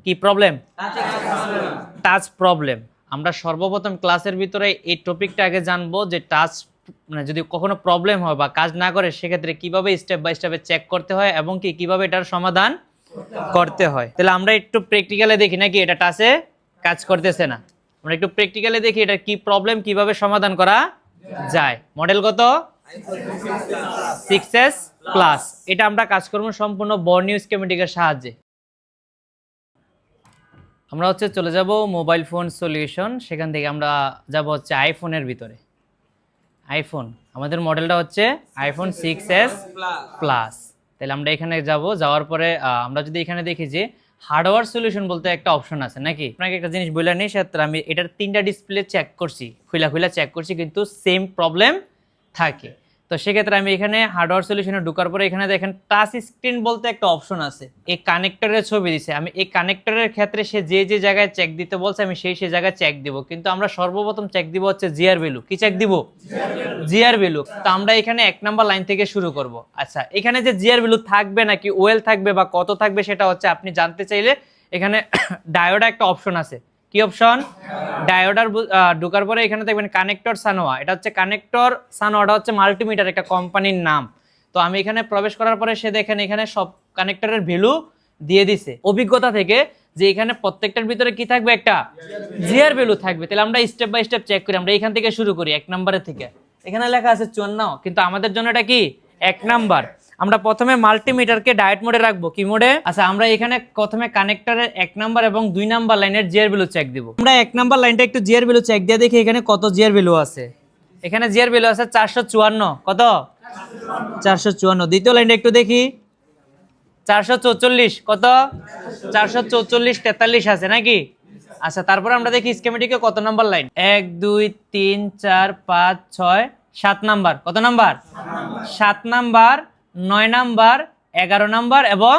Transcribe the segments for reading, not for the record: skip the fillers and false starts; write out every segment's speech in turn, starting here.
কি problem? Touch problem. আমরা সর্বপ্রথম ক্লাসের ভিতরে এই টপিকটা আগে জানবো যে টাচ মানে যদি কখনো প্রবলেম হয় বা কাজ না করে সেক্ষেত্রে কিভাবে স্টেপ বাই স্টেপে চেক করতে হয় এবং কিভাবে এটার সমাধান করতে হয়। তাহলে আমরা একটু প্র্যাকটিক্যালে দেখি নাকি এটা টাচে কাজ করতেছে না। আমরা একটু প্র্যাকটিক্যালে দেখি এটা কি প্রবলেম কিভাবে সমাধান করা যায়। মডেল কত? 6s plus. এটা আমরা কাজ করব সম্পূর্ণ বর্ণীয় স্কিমেটিকের সাহায্যে। আমরা চলে যাব মোবাইল ফোন সলিউশন, সেখান থেকে আমরা যাব আইফোনের ভিতরে। আইফোন আমাদের মডেলটা হচ্ছে আইফোন 6s প্লাস। তাহলে আমরা এখানে যাওয়ার পরে আমরা যদি এখানে দেখি যে হার্ডওয়্যার সলিউশন বলতে একটা অপশন আছে নাকি। আপনাকে একটা জিনিস বলে নিই, সেটা আমি এটার 3টা ডিসপ্লে চেক করছি, খুলা চেক করছি, কিন্তু সেম প্রবলেম থাকে। তো সেক্ষেত্রে আমি এখানে হার্ডওয়্যার সলিউশনে ঢোকার পরে এখানে দেখেন টাচ স্ক্রিন বলতে একটা অপশন আছে, এই কানেক্টরের ছবি দিছে। আমি এই কানেক্টরের ক্ষেত্রে সে যে জায়গায় চেক দিতে বলছে আমি সেই জায়গায় চেক দিব, কিন্তু আমরা সর্বপ্রথম চেক দিব হচ্ছে জিআর ভ্যালু। কি চেক দিব? GR value. তো আমরা এখানে 1 নাম্বার লাইন থেকে শুরু করব। আচ্ছা, এখানে যে জিআর ভ্যালু থাকবে নাকি ওয়েল থাকবে বা কত থাকবে সেটা হচ্ছে আপনি জানতে চাইলে এখানে ডায়োডা একটা অপশন আছে। কি অপশন? ডায়োডার ঢোকার পরে এখানে দেখবেন কানেক্টর সানোয়া, এটা হচ্ছে কানেক্টর সানোয়াটা হচ্ছে মাল্টিমিটার একটা কোম্পানির নাম। তো আমি এখানে প্রবেশ করার পরে সে দেখেন এখানে সব কানেক্টরের ভ্যালু দিয়ে দিছে অভিজ্ঞতা থেকে যে এখানে প্রত্যেকটার ভিতরে কি থাকবে? একটা জিআর ভ্যালু থাকবে। তাহলে আমরা স্টেপ বাই স্টেপ চেক করি। আমরা এখান থেকে শুরু করি 1 নম্বরের থেকে। এখানে লেখা আছে 54, কিন্তু আমাদের জন্য এটা কি 1 নাম্বার। আমরা প্রথমে মাল্টিমিটারকে ডায়েট মোডে রাখবো। কি মোডে? আচ্ছা, আমরা এখানে প্রথমে কানেক্টরের 1 নাম্বার এবং 2 নাম্বার লাইনের জিআর ভ্যালু চেক দিব। আমরা 1 নাম্বার লাইনটা একটু জিআর ভ্যালু চেক দিয়ে দেখি এখানে কত জিআর ভ্যালু আছে। এখানে জিআর ভ্যালু আছে 454। কত? 454। দ্বিতীয় লাইনটা একটু দেখি 444। কত? 444 43 আছে নাকি? আচ্ছা, তারপরে আমরা দেখি স্কিমেটিকে কত নাম্বার লাইন? 1 2 3 4 5 6 7 নাম্বার। কত নাম্বার? 7 নাম্বার, 9 নাম্বার, 11 নাম্বার এবং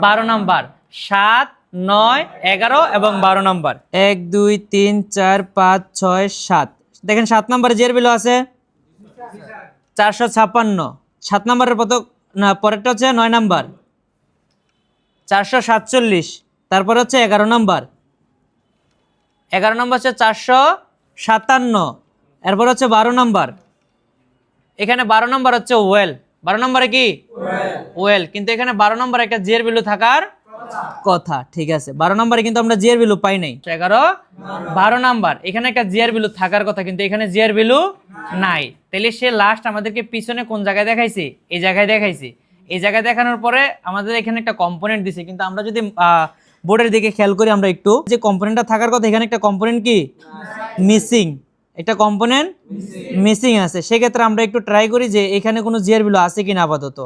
12 নাম্বার। 7 9 11 এবং 12 নাম্বার। 1 2 3 4 5 6 7। দেখেন 7 নাম্বারে জিআর ভ্যালু আছে 456। 7 নাম্বারের না পরেরটা হচ্ছে 9 নাম্বার 447। তারপর হচ্ছে 11 নাম্বার। 11 নাম্বার হচ্ছে 457। এরপর হচ্ছে 12 নাম্বার। এখানে 12 নাম্বার হচ্ছে ওয়েল। 12 নাম্বারে কি ওয়েল, কিন্তু এখানে 12 নাম্বার একটা জিআর ভ্যালু থাকার কথা। ঠিক আছে, 12 নাম্বারে কিন্তু আমরা জিআর ভ্যালু পাই নাই। 11 12 নাম্বার এখানে একটা জিআর ভ্যালু থাকার কথা, কিন্তু এখানে জিআর ভ্যালু নাই। তাহলে সে লাস্ট আমাদেরকে পিছনে কোন জায়গায় দেখাইছে? এই জায়গায় দেখাইছে। এই জায়গায় দেখানোর পরে আমাদের এখানে একটা কম্পোনেন্ট দিছে, কিন্তু আমরা যদি বোর্ডের দিকে খেয়াল করি আমরা একটু, যে কম্পোনেন্টটা থাকার কথা এখানে একটা কম্পোনেন্ট কি মিসিং, একটা কম্পোনেন্ট মিসিং আছে। সেক্ষেত্রে আমরা একটু ট্রাই করি যে এখানে কোনো জিআর ভ্যালু আছে কিনা আপাতত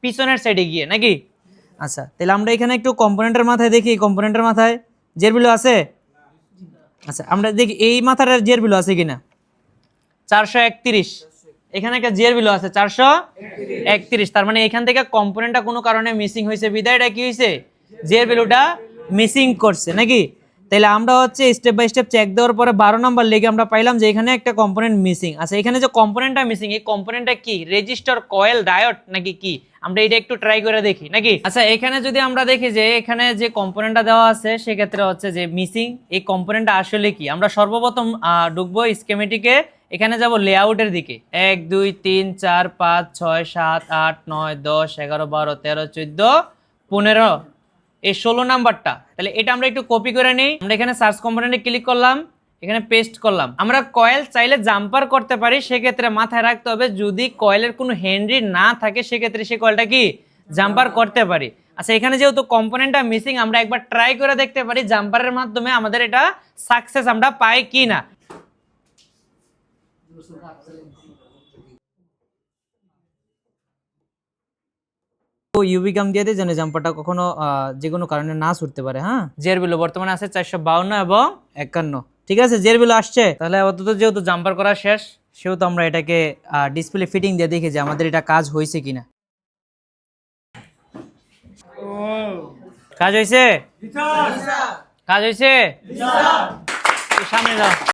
পিছনের সাইডে গিয়ে নাকি। আচ্ছা, তাহলে আমরা এখানে একটু কম্পোনেন্টের মাথায় দেখি, কম্পোনেন্টের মাথায় জিআর ভ্যালু আছে। আচ্ছা, আমরা দেখি এই মাথার জিআর ভ্যালু আছে কিনা। 431। এখানে একটা জিআর ভ্যালু আছে 431। তার মানে এখান থেকে কম্পোনেন্টটা কোনো কারণে মিসিং হয়েছে, বিদায় এটা কি হয়েছে? জিআর ভ্যালুটা মিসিং করছে নাকি। তাহলে আমরা স্টেপ বাই স্টেপ চেক দেওয়ার পরে 12 নাম্বার লেগে আমরা পাইলাম যে এখানে একটা কম্পোনেন্ট মিসিং। আচ্ছা, এখানে যে কম্পোনেন্টটা মিসিং, এই কম্পোনেন্টটা কি? রেজিস্টার, কয়েল, ডায়োড নাকি কি? আমরা এটা একটু ট্রাই করে দেখি নাকি। আচ্ছা, এখানে যদি আমরা দেখি যে এখানে যে কম্পোনেন্টটা দেওয়া আছে সেক্ষেত্রে হচ্ছে যে মিসিং, এই কম্পোনেন্টটা আসলে কি? আমরা সর্বপ্রথম ঢুকবো স্কিমেটিকে, এখানে যাব লেআউটের দিকে। 1 2 3 4 5 6 7 8 9 10 11 12 13 14 15 এই 16 নাম্বারটা। তাহলে এটা আমরা একটু কপি করে নিই। আমরা এখানে সার্চ কম্পোনেন্টে ক্লিক করলাম, এখানে পেস্ট করলাম। আমরা কয়েল চাইলে জাম্পার করতে পারি, সেক্ষেত্রে মাথায় রাখতে হবে যদি কয়েলের কোনো হেনরি না থাকে সেক্ষেত্রে সেই কয়েলটা কি জাম্পার করতে পারি। আচ্ছা, এখানে যেহেতু কম্পোনেন্টটা মিসিং আমরা একবার ট্রাই করে দেখতে পারি জাম্পারের মাধ্যমে আমাদের এটা সাকসেস আমরা পাই কি না। ইউভি গাম দিয়ে দিই যেন জাম্পারটা কখনো যে কোনো কারণে না ছুটতে পারে। হ্যাঁ, জিআর ভ্যালু বর্তমানে আছে 452 এবং 51। ঠিক আছে, জিআর ভ্যালু আসছে। তাহলে অন্তত যেহেতু জাম্পার করা শেষ সেহেতু আমরা এটাকে ডিসপ্লে ফিটিং দিয়ে দেখি যে আমাদের এটা কাজ হয়েছে কিনা। কাজ হয়েছে, কাজ হয়েছে। সামনে যাও।